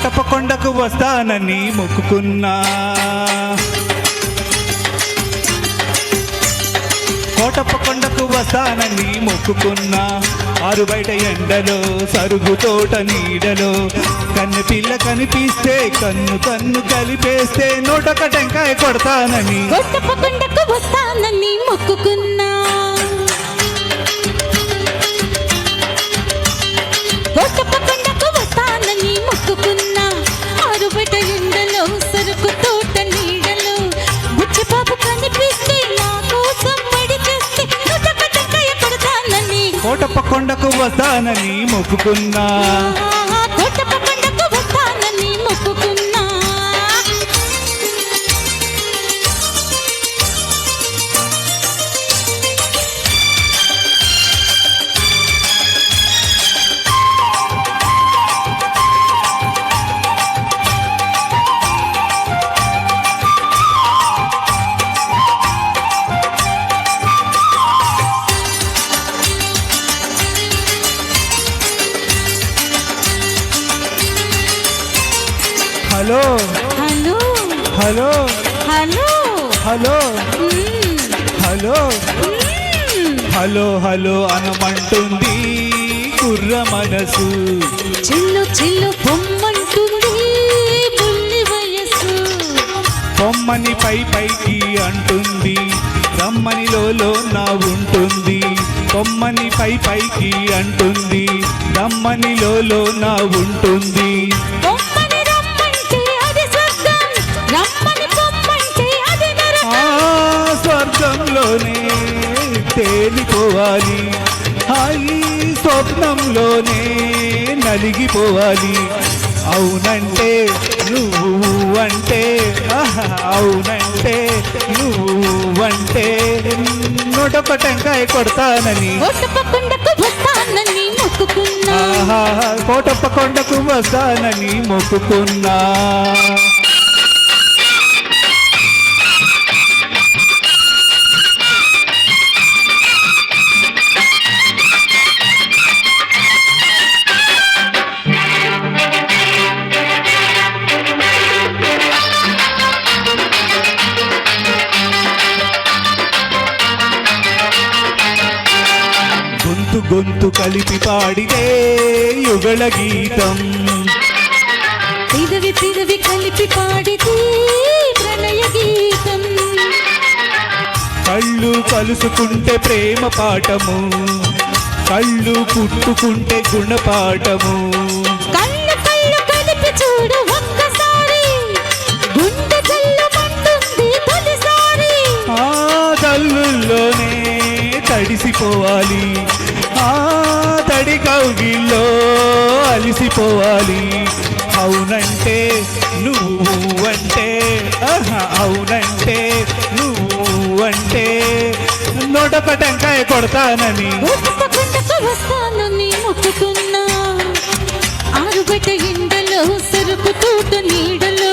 కోటప్ప కొండకు వస్తానని మొక్కుకున్నా, కోటప్ప కొండకు వస్తానని మొక్కుకున్నా. ఆరు బయట ఎండలో సరుగు తోట నీడలో కన్ను పిల్ల కనిపిస్తే కన్ను కన్ను కలిపేస్తే నోటొక టెంకాయ కొడతానని కోటప్ప కొండకు వస్తానని మొక్కుకున్నా, కోటప్ప కొండకు వస్తానని మొక్కుకున్నా. ఆరు బయట ఎండలో సరుకు తోట నీడలో బుచ్చిబాబు కనిపిస్తే నా కోసం మడిచేస్తే నోటొక టెంకాయ కొడతానని కోటప్ప కొండకు వస్తానని మొక్కుకున్నా, కోటప్ప కొండకు వస్తానని మొక్కుకున్నా. Hello hello hello hello hello hello hello hello అనమంటుంది కుర్ర మనసు, చిల్లు చిల్లు బొమ్మంటుంది బుల్లి వయసు. బొమ్మని పై పైకి అంటుంది రమ్మని లోలో నా ఉంటుంది. బొమ్మని పై పైకి అంటుంది రమ్మని లోలో నా ఉంటుంది. బొమ్మని రమ్మంటే అది స్వర్గం, రమ్మని బొమ్మంటే అది నరకం. స్వర్గంలోనే తేలిపోవాలి, హాయి స్వప్నంలోనే నలిగిపోవాలి. అవునంటే నువ్వంటే అవునంటే నువ్వంటే నోటొక టెంకాయ కొడతానని కోటప్ప కొండకు వస్తానని మొక్కుకున్నా, కోటప్ప కొండకు వస్తానని మొక్కుకున్నా. గొంతు గొంతు కలిపి పాడితే యుగళ గీతం, పిదవి పిదవి కలిపి పాడితే ప్రణయ గీతం. కళ్ళు కలుసుకుంటే ప్రేమ పాఠము, కళ్ళు కుట్టుకుంటే గుణపాఠము. కళ్ళు కళ్ళు కలిపి చూడు ఒక్కసారి, గుండె జల్లుమంటుంది తొలిసారి. ఆ తల్లుల్లోనే తడిసిపోవాలి, ఆ తడి కౌగిల్లో అలిసిపోవాలి. అవునంటే నువ్వంటే అవునంటే నువ్వంటే నోటొక టెంకాయ కొడతానని కోటప్ప కొండకు వస్తానని మొక్కుకున్నా. ఆరు బయట ఎండలో సరుకు తోట నీడలో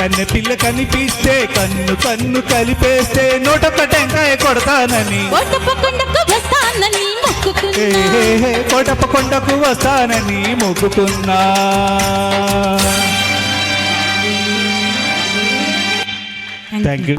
కన్నె పిల్ల కనిపిస్తే కన్ను కన్ను కలిపేస్తే నోటొక టెంకాయ కొడతానని కోటప్ప కొండకు వస్తానని మొక్కుకున్నా. కోటప్ప కొండకు వస్తానని మొక్కుకున్నా. Thank you.